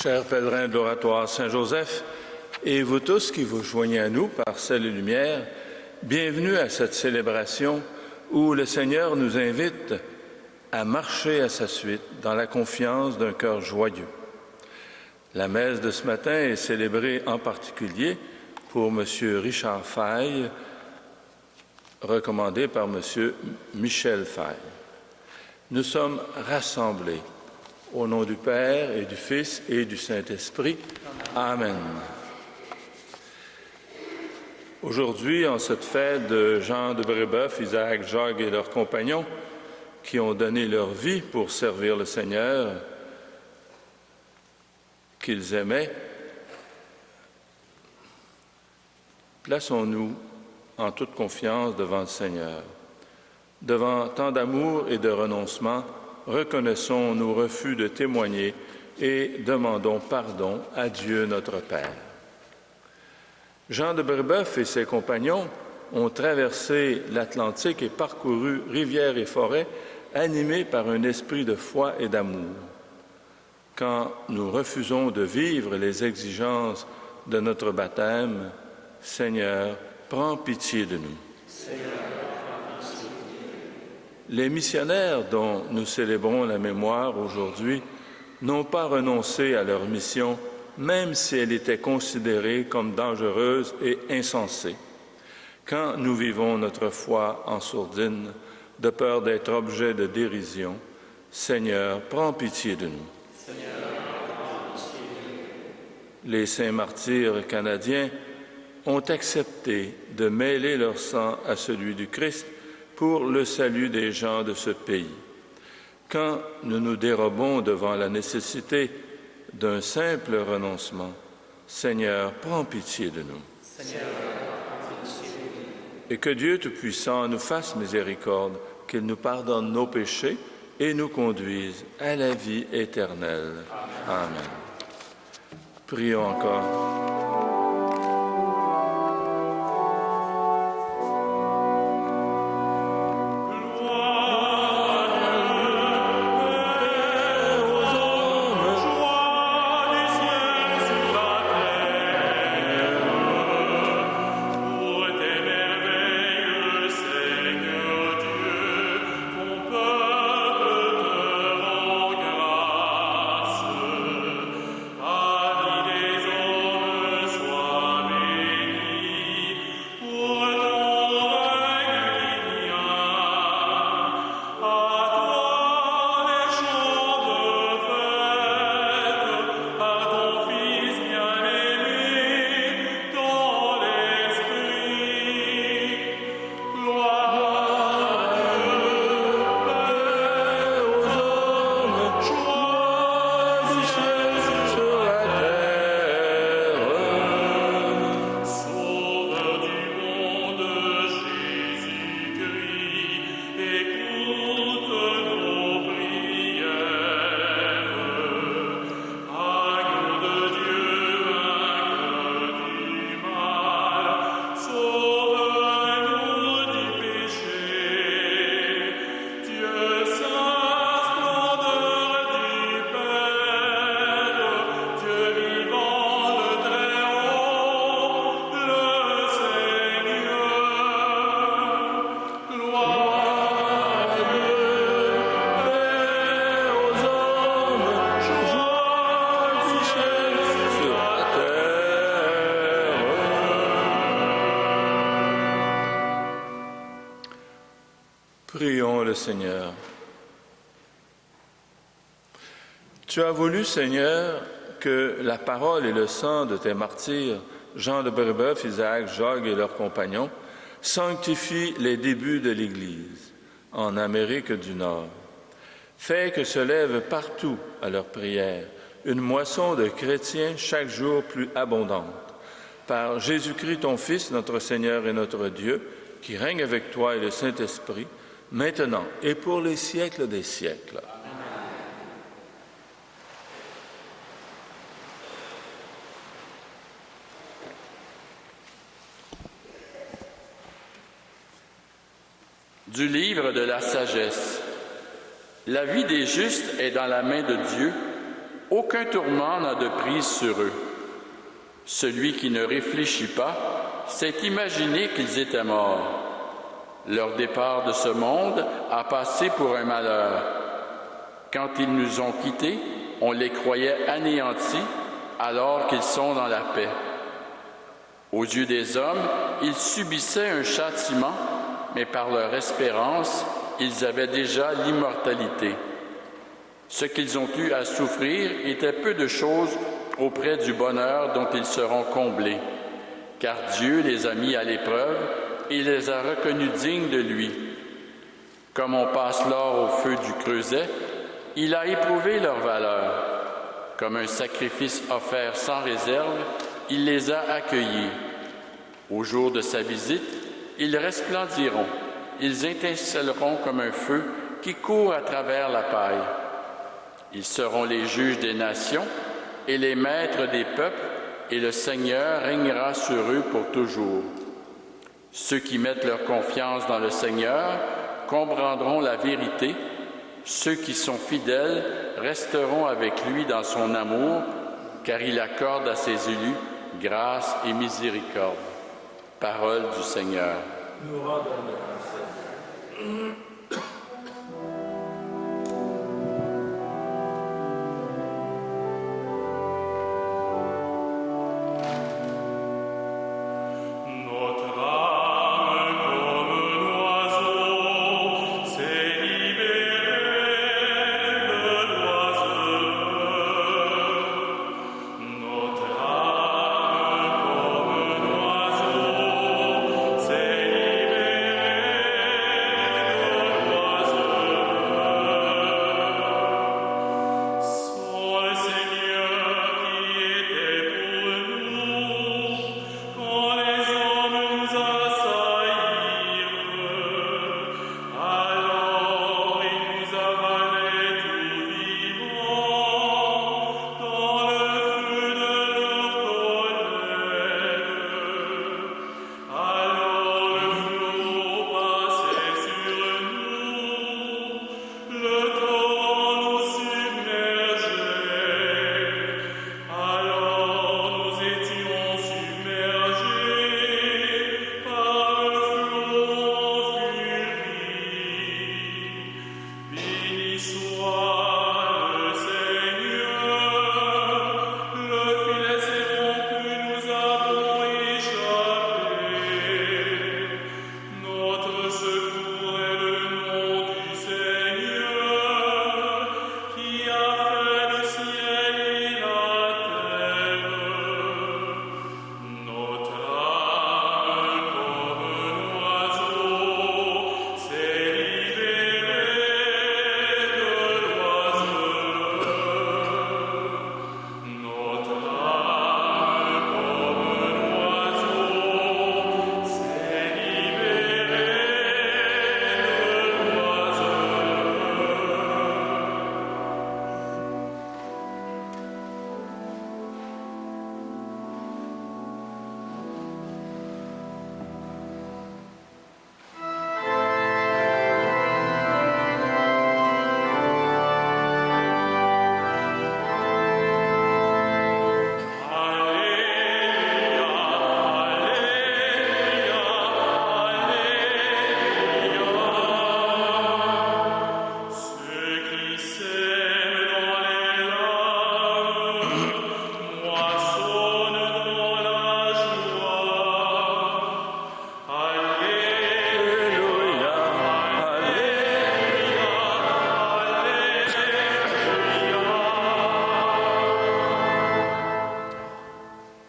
Chers pèlerins de l'Oratoire Saint-Joseph, et vous tous qui vous joignez à nous par Sel et Lumière, bienvenue à cette célébration où le Seigneur nous invite à marcher à sa suite dans la confiance d'un cœur joyeux. La messe de ce matin est célébrée en particulier pour M. Richard Faille, recommandé par M. Michel Faille. Nous sommes rassemblés au nom du Père et du Fils et du Saint-Esprit. Amen. Aujourd'hui, en cette fête de Jean de Brébeuf, Isaac, Jacques et leurs compagnons qui ont donné leur vie pour servir le Seigneur qu'ils aimaient, plaçons-nous en toute confiance devant le Seigneur. Devant tant d'amour et de renoncement, reconnaissons nos refus de témoigner et demandons pardon à Dieu notre Père. Jean de Brébeuf et ses compagnons ont traversé l'Atlantique et parcouru rivières et forêts animés par un esprit de foi et d'amour. Quand nous refusons de vivre les exigences de notre baptême, Seigneur, prends pitié de nous. Seigneur. Les missionnaires dont nous célébrons la mémoire aujourd'hui n'ont pas renoncé à leur mission, même si elle était considérée comme dangereuse et insensée. Quand nous vivons notre foi en sourdine, de peur d'être objet de dérision, Seigneur, prends pitié de nous. Seigneur, prends pitié de nous. Les saints martyrs canadiens ont accepté de mêler leur sang à celui du Christ pour le salut des gens de ce pays. Quand nous nous dérobons devant la nécessité d'un simple renoncement, Seigneur, prends pitié de nous. Seigneur, prends pitié de nous. Et que Dieu Tout-Puissant nous fasse miséricorde, qu'il nous pardonne nos péchés et nous conduise à la vie éternelle. Amen. Prions encore. Prions le Seigneur. Tu as voulu, Seigneur, que la parole et le sang de tes martyrs, Jean de Brébeuf, Isaac, Jacques et leurs compagnons, sanctifient les débuts de l'Église en Amérique du Nord. Fais que se lève partout à leur prière une moisson de chrétiens chaque jour plus abondante. Par Jésus-Christ, ton Fils, notre Seigneur et notre Dieu, qui règne avec toi et le Saint-Esprit, maintenant et pour les siècles des siècles. Du livre de la sagesse. La vie des justes est dans la main de Dieu. Aucun tourment n'a de prise sur eux. Celui qui ne réfléchit pas s'est imaginé qu'ils étaient morts. Leur départ de ce monde a passé pour un malheur. Quand ils nous ont quittés, on les croyait anéantis alors qu'ils sont dans la paix. Aux yeux des hommes, ils subissaient un châtiment, mais par leur espérance, ils avaient déjà l'immortalité. Ce qu'ils ont eu à souffrir était peu de choses auprès du bonheur dont ils seront comblés, car Dieu les a mis à l'épreuve et les a reconnus dignes de lui. Comme on passe l'or au feu du creuset, il a éprouvé leur valeur. Comme un sacrifice offert sans réserve, il les a accueillis. Au jour de sa visite, ils resplendiront, ils étincelleront comme un feu qui court à travers la paille. Ils seront les juges des nations et les maîtres des peuples, et le Seigneur régnera sur eux pour toujours. Ceux qui mettent leur confiance dans le Seigneur comprendront la vérité. Ceux qui sont fidèles resteront avec lui dans son amour, car il accorde à ses élus grâce et miséricorde. Parole du Seigneur. Nous rendons grâce.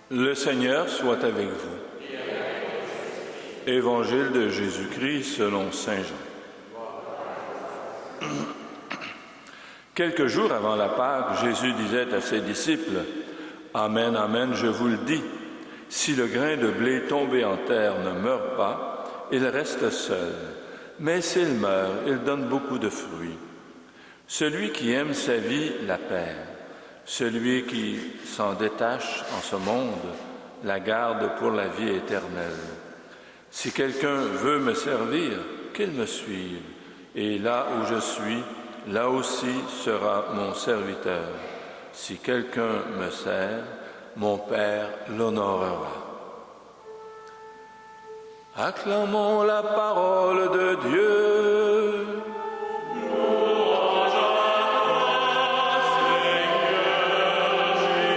Le Seigneur soit avec vous. Évangile de Jésus-Christ selon saint Jean. Quelques jours avant la Pâque, Jésus disait à ses disciples, « Amen, amen, je vous le dis, si le grain de blé tombé en terre ne meurt pas, il reste seul, mais s'il meurt, il donne beaucoup de fruits. Celui qui aime sa vie la perd. Celui qui s'en détache en ce monde la garde pour la vie éternelle. Si quelqu'un veut me servir, qu'il me suive, et là où je suis, là aussi sera mon serviteur. Si quelqu'un me sert, mon Père l'honorera. Acclamons la parole de Dieu. Louange à toi, Seigneur Jésus.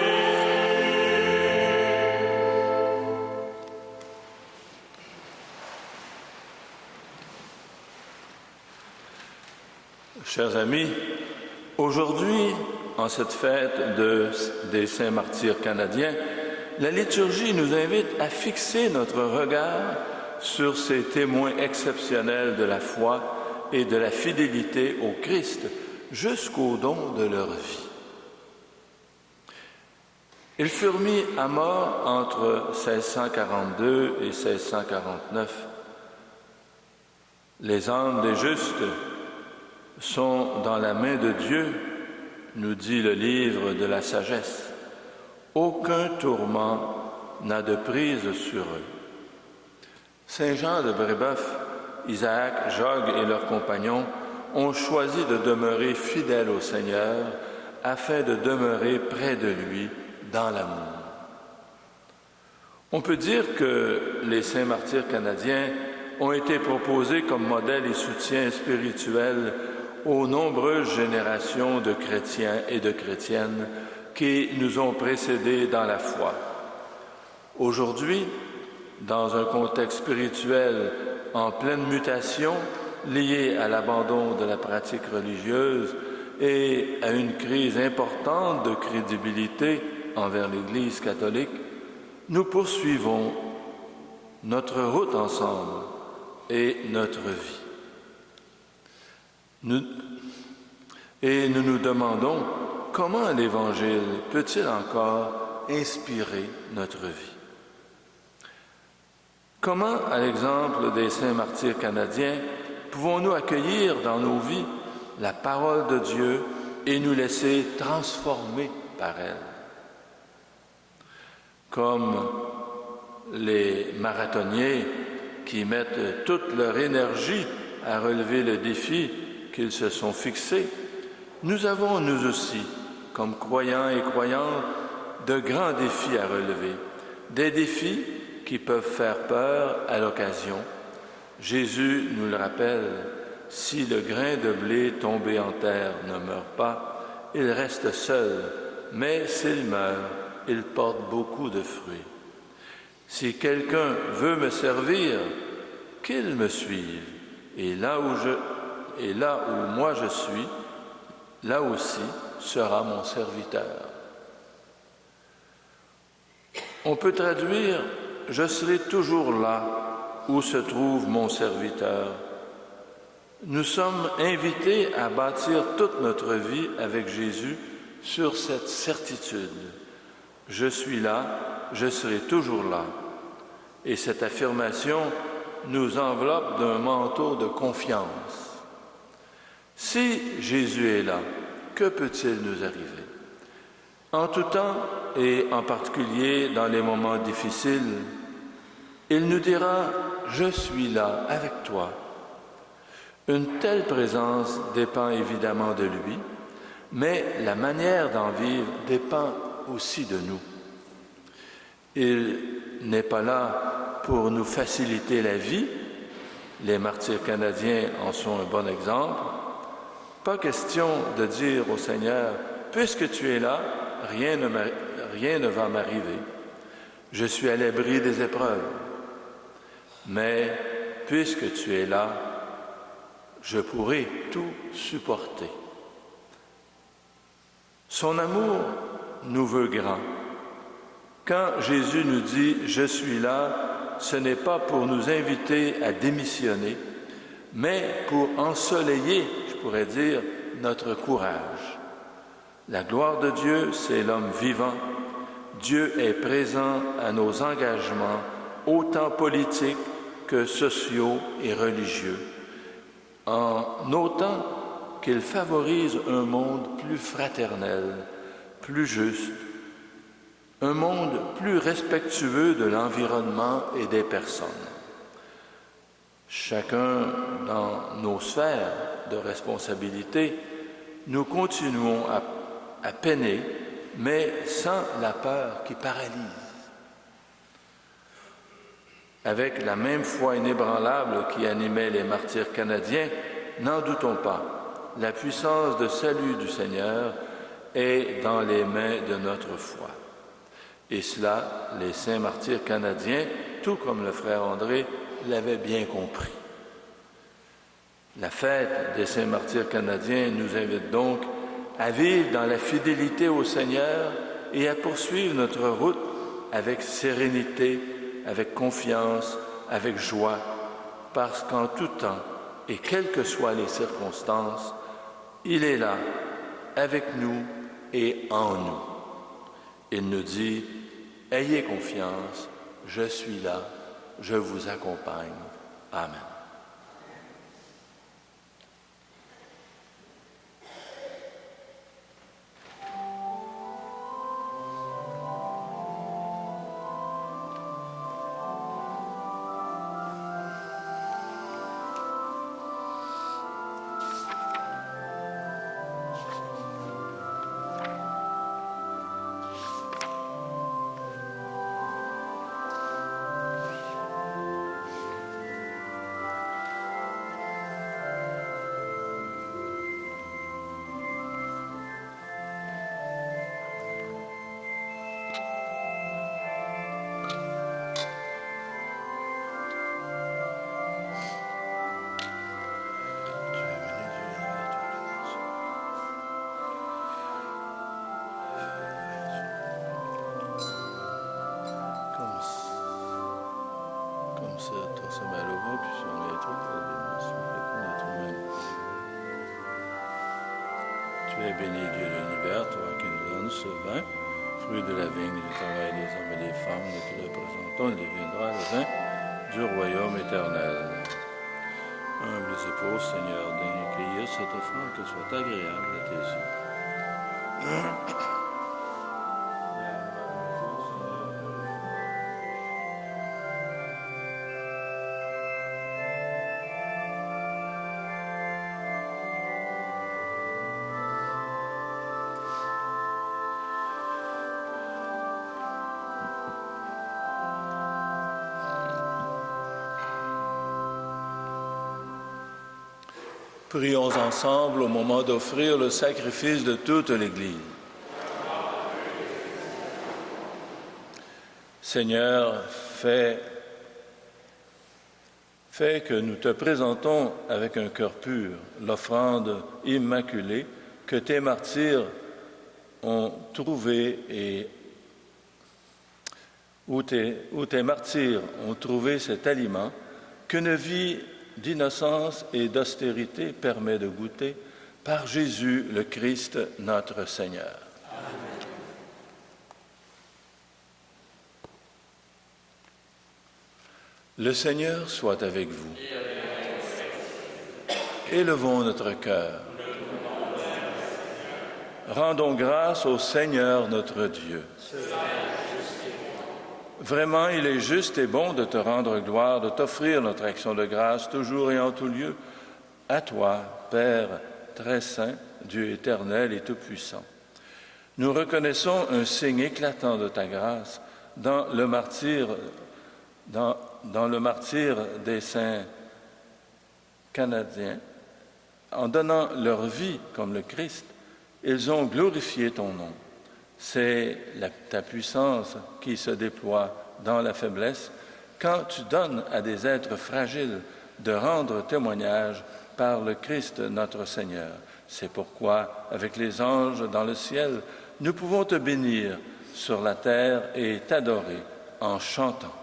Chers amis, aujourd'hui, en cette fête des Saints Martyrs canadiens, la liturgie nous invite à fixer notre regard sur ces témoins exceptionnels de la foi et de la fidélité au Christ jusqu'au don de leur vie. Ils furent mis à mort entre 1642 et 1649. Les âmes des justes sont dans la main de Dieu, nous dit le livre de la sagesse. Aucun tourment n'a de prise sur eux. Saint Jean de Brébeuf, Isaac, Jogues et leurs compagnons ont choisi de demeurer fidèles au Seigneur afin de demeurer près de lui dans l'amour. On peut dire que les Saints Martyrs canadiens ont été proposés comme modèle et soutien spirituel aux nombreuses générations de chrétiens et de chrétiennes qui nous ont précédés dans la foi. Aujourd'hui, dans un contexte spirituel en pleine mutation, lié à l'abandon de la pratique religieuse et à une crise importante de crédibilité envers l'Église catholique, nous poursuivons notre route ensemble et notre vie. Nous nous demandons comment l'Évangile peut-il encore inspirer notre vie. Comment, à l'exemple des Saints Martyrs canadiens, pouvons-nous accueillir dans nos vies la parole de Dieu et nous laisser transformer par elle? Comme les marathoniens qui mettent toute leur énergie à relever le défi qu'ils se sont fixés, nous avons, nous aussi, comme croyants et croyantes, de grands défis à relever, des défis qui peuvent faire peur à l'occasion. Jésus nous le rappelle, si le grain de blé tombé en terre ne meurt pas, il reste seul, mais s'il meurt, il porte beaucoup de fruits. Si quelqu'un veut me servir, qu'il me suive, et là où moi je suis, là aussi sera mon serviteur. On peut traduire « Je serai toujours là où se trouve mon serviteur ». Nous sommes invités à bâtir toute notre vie avec Jésus sur cette certitude. Je suis là, je serai toujours là. Et cette affirmation nous enveloppe d'un manteau de confiance. Si Jésus est là, que peut-il nous arriver? En tout temps, et en particulier dans les moments difficiles, il nous dira « Je suis là avec toi ». Une telle présence dépend évidemment de lui, mais la manière d'en vivre dépend aussi de nous. Il n'est pas là pour nous faciliter la vie, les martyrs canadiens en sont un bon exemple. Pas question de dire au Seigneur « Puisque tu es là, rien ne va m'arriver. Je suis à l'abri des épreuves. Mais puisque tu es là, je pourrai tout supporter. » Son amour nous veut grand. Quand Jésus nous dit « Je suis là », ce n'est pas pour nous inviter à démissionner, mais pour ensoleiller, je pourrais dire, notre courage. La gloire de Dieu, c'est l'homme vivant. Dieu est présent à nos engagements, autant politiques que sociaux et religieux, en autant qu'il favorise un monde plus fraternel, plus juste, un monde plus respectueux de l'environnement et des personnes. Chacun dans nos sphères de responsabilité, nous continuons à peiner mais sans la peur qui paralyse. Avec la même foi inébranlable qui animait les martyrs canadiens, n'en doutons pas, la puissance de salut du Seigneur est dans les mains de notre foi. Et cela, les saints martyrs canadiens, tout comme le frère André, l'avaient bien compris. La fête des saints martyrs canadiens nous invite donc à vivre dans la fidélité au Seigneur et à poursuivre notre route avec sérénité, avec confiance, avec joie, parce qu'en tout temps, et quelles que soient les circonstances, il est là, avec nous et en nous. Il nous dit, « Ayez confiance, je suis là, je vous accompagne. » Amen. Tu es béni, Dieu de l'univers, toi qui nous donnes ce vin, fruit de la vigne, du travail des hommes et des femmes, nous te le présentons, il deviendra le vin du royaume éternel. Humbles épouses, Seigneur, daigne accueillir cette offrande, que soit agréable à tes yeux. Prions ensemble au moment d'offrir le sacrifice de toute l'Église. Seigneur, fais que nous te présentons avec un cœur pur l'offrande immaculée que tes martyrs ont trouvée et où tes martyrs ont trouvé cet aliment qu'une vie d'innocence et d'austérité permet de goûter par Jésus le Christ, notre Seigneur. Amen. Le Seigneur soit avec vous. Élevons notre cœur. Rendons grâce au Seigneur notre Dieu. Vraiment, il est juste et bon de te rendre gloire, de t'offrir notre action de grâce, toujours et en tout lieu, à toi, Père très saint, Dieu éternel et tout-puissant. Nous reconnaissons un signe éclatant de ta grâce dans le martyre des saints canadiens. En donnant leur vie comme le Christ, ils ont glorifié ton nom. C'est ta puissance qui se déploie dans la faiblesse quand tu donnes à des êtres fragiles de rendre témoignage par le Christ notre Seigneur. C'est pourquoi, avec les anges dans le ciel, nous pouvons te bénir sur la terre et t'adorer en chantant.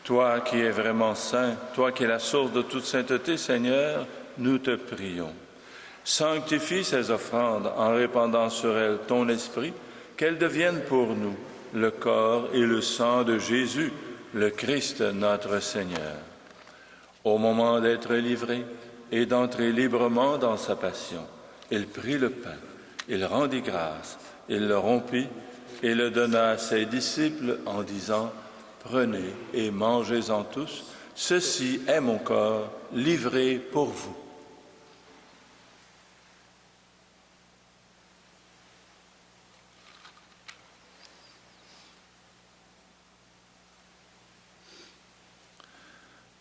Toi qui es vraiment saint, toi qui es la source de toute sainteté, Seigneur, nous te prions. Sanctifie ces offrandes en répandant sur elles ton esprit, qu'elles deviennent pour nous le corps et le sang de Jésus, le Christ notre Seigneur. Au moment d'être livré et d'entrer librement dans sa passion, il prit le pain, il rendit grâce, il le rompit et le donna à ses disciples en disant « Prenez et mangez-en tous, ceci est mon corps livré pour vous. »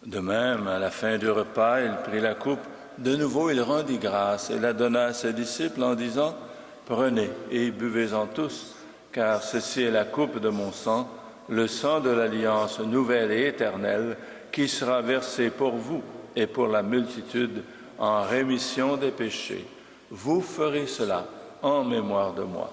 De même, à la fin du repas, il prit la coupe. De nouveau, il rendit grâce et la donna à ses disciples en disant « Prenez et buvez-en tous, car ceci est la coupe de mon sang, le sang de l'alliance nouvelle et éternelle, qui sera versé pour vous et pour la multitude en rémission des péchés. Vous ferez cela en mémoire de moi. »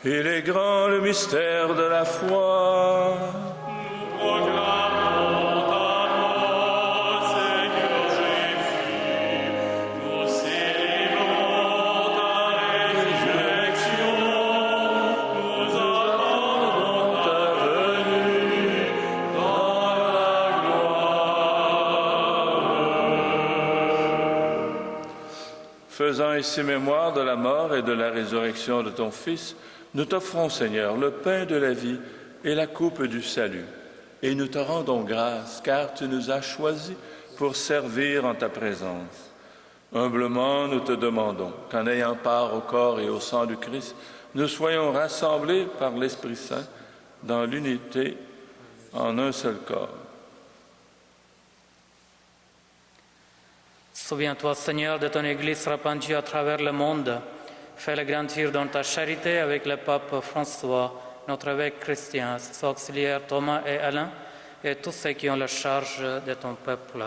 Il est grand le mystère de la foi. Nous proclamons ta mort, Seigneur Jésus. Nous célébrons ta résurrection. Nous attendons ta venue dans la gloire. Faisant ici mémoire de la mort et de la résurrection de ton Fils, nous t'offrons, Seigneur, le pain de la vie et la coupe du salut. Et nous te rendons grâce, car tu nous as choisis pour servir en ta présence. Humblement, nous te demandons qu'en ayant part au corps et au sang du Christ, nous soyons rassemblés par l'Esprit Saint dans l'unité en un seul corps. Souviens-toi, Seigneur, de ton Église répandue à travers le monde. Fais-le grandir dans ta charité avec le pape François, notre évêque Christian, ses auxiliaires Thomas et Alain, et tous ceux qui ont la charge de ton peuple.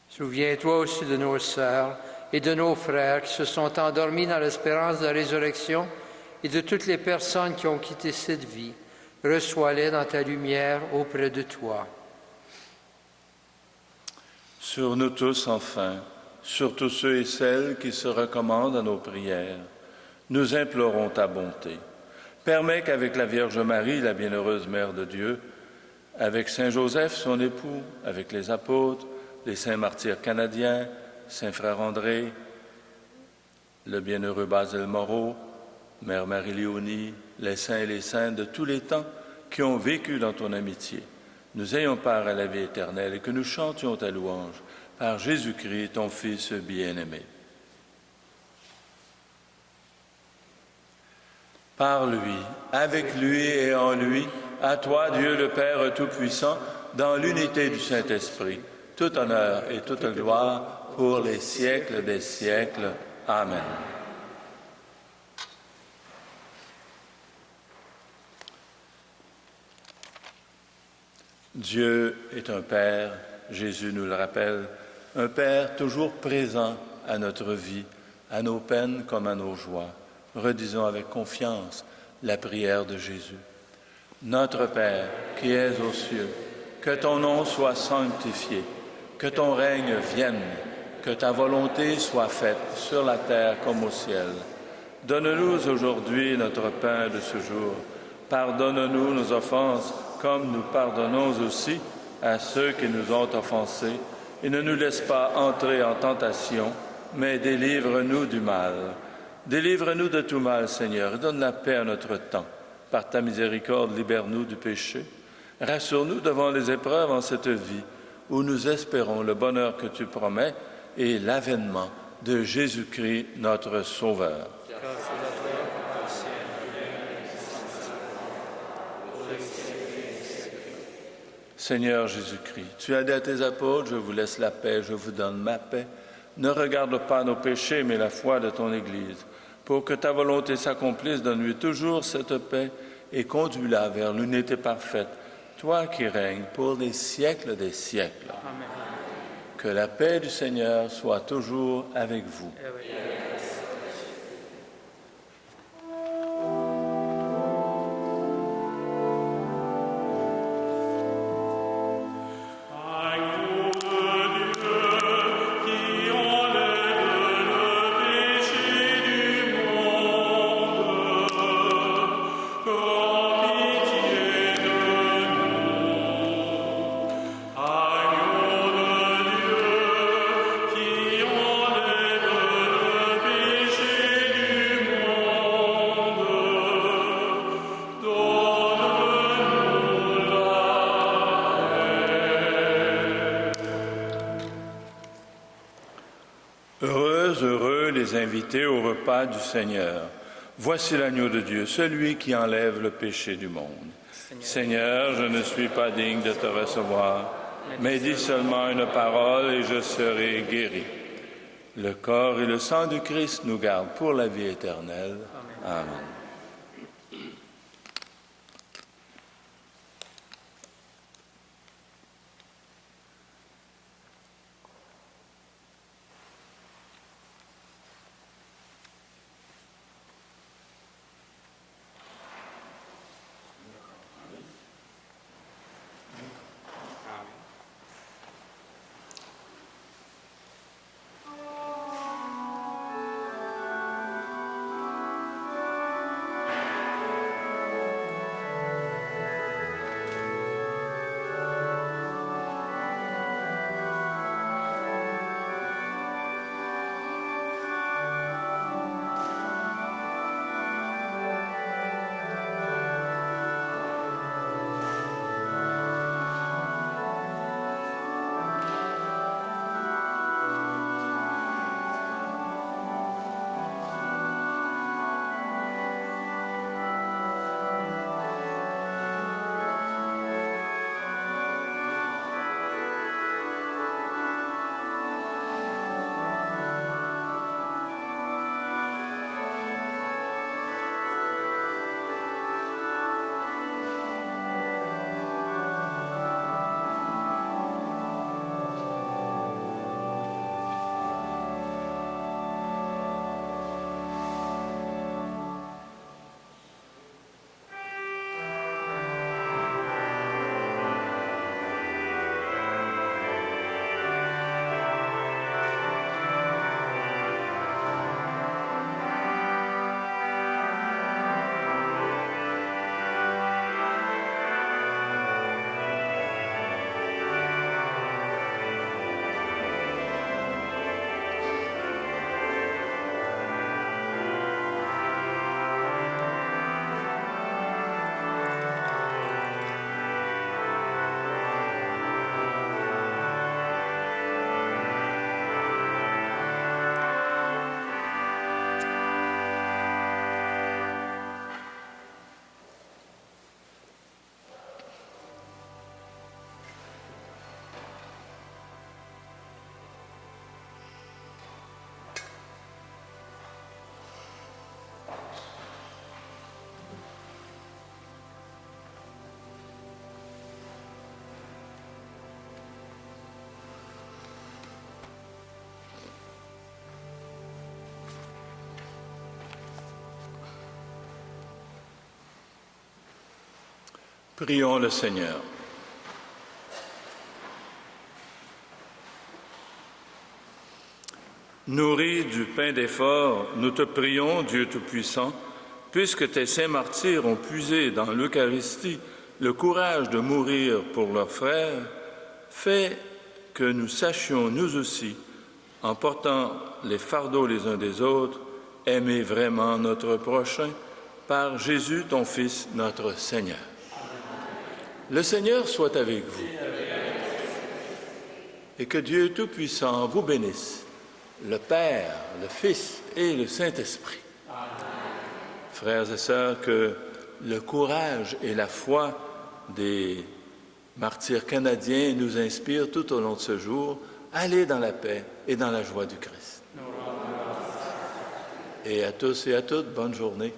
Souviens-toi aussi de nos sœurs et de nos frères qui se sont endormis dans l'espérance de la résurrection et de toutes les personnes qui ont quitté cette vie. Reçois-les dans ta lumière auprès de toi. Sur nous tous, enfin, sur tous ceux et celles qui se recommandent à nos prières, nous implorons ta bonté. Permets qu'avec la Vierge Marie, la bienheureuse Mère de Dieu, avec Saint Joseph, son époux, avec les apôtres, les saints martyrs canadiens, Saint Frère André, le bienheureux Basil Moreau, Mère Marie-Léonie, les saints et les saintes de tous les temps qui ont vécu dans ton amitié, nous ayons part à la vie éternelle et que nous chantions ta louange par Jésus-Christ, ton Fils bien-aimé. Par lui, avec lui et en lui, à toi, Dieu le Père Tout-Puissant, dans l'unité du Saint-Esprit, tout honneur et toute gloire pour les siècles des siècles. Amen. Dieu est un Père, Jésus nous le rappelle, un Père toujours présent à notre vie, à nos peines comme à nos joies. Redisons avec confiance la prière de Jésus. Notre Père, qui es aux cieux, que ton nom soit sanctifié, que ton règne vienne, que ta volonté soit faite sur la terre comme au ciel. Donne-nous aujourd'hui notre pain de ce jour. Pardonne-nous nos offenses, comme nous pardonnons aussi à ceux qui nous ont offensés. Et ne nous laisse pas entrer en tentation, mais délivre-nous du mal. Délivre-nous de tout mal, Seigneur, et donne la paix à notre temps. Par ta miséricorde, libère-nous du péché. Rassure-nous devant les épreuves en cette vie, où nous espérons le bonheur que tu promets et l'avènement de Jésus-Christ, notre Sauveur. Seigneur Jésus-Christ, tu as dit à tes apôtres, je vous laisse la paix, je vous donne ma paix. Ne regarde pas nos péchés, mais la foi de ton Église. Pour que ta volonté s'accomplisse, donne-lui toujours cette paix et conduis-la vers l'unité parfaite, toi qui règnes pour les siècles des siècles. Amen. Que la paix du Seigneur soit toujours avec vous. Et avec Invité au repas du Seigneur. Voici l'agneau de Dieu, celui qui enlève le péché du monde. Seigneur, je ne suis pas digne de te recevoir, mais dis seulement une parole et je serai guéri. Le corps et le sang du Christ nous gardent pour la vie éternelle. Amen. Prions le Seigneur. Nourris du pain d'effort, nous te prions, Dieu Tout-Puissant, puisque tes saints martyrs ont puisé dans l'Eucharistie le courage de mourir pour leurs frères, fais que nous sachions, nous aussi, en portant les fardeaux les uns des autres, aimer vraiment notre prochain, par Jésus, ton Fils, notre Seigneur. Le Seigneur soit avec vous. Et que Dieu Tout-Puissant vous bénisse, le Père, le Fils et le Saint-Esprit. Frères et sœurs, que le courage et la foi des martyrs canadiens nous inspirent tout au long de ce jour. Allez dans la paix et dans la joie du Christ. Et à tous et à toutes, bonne journée.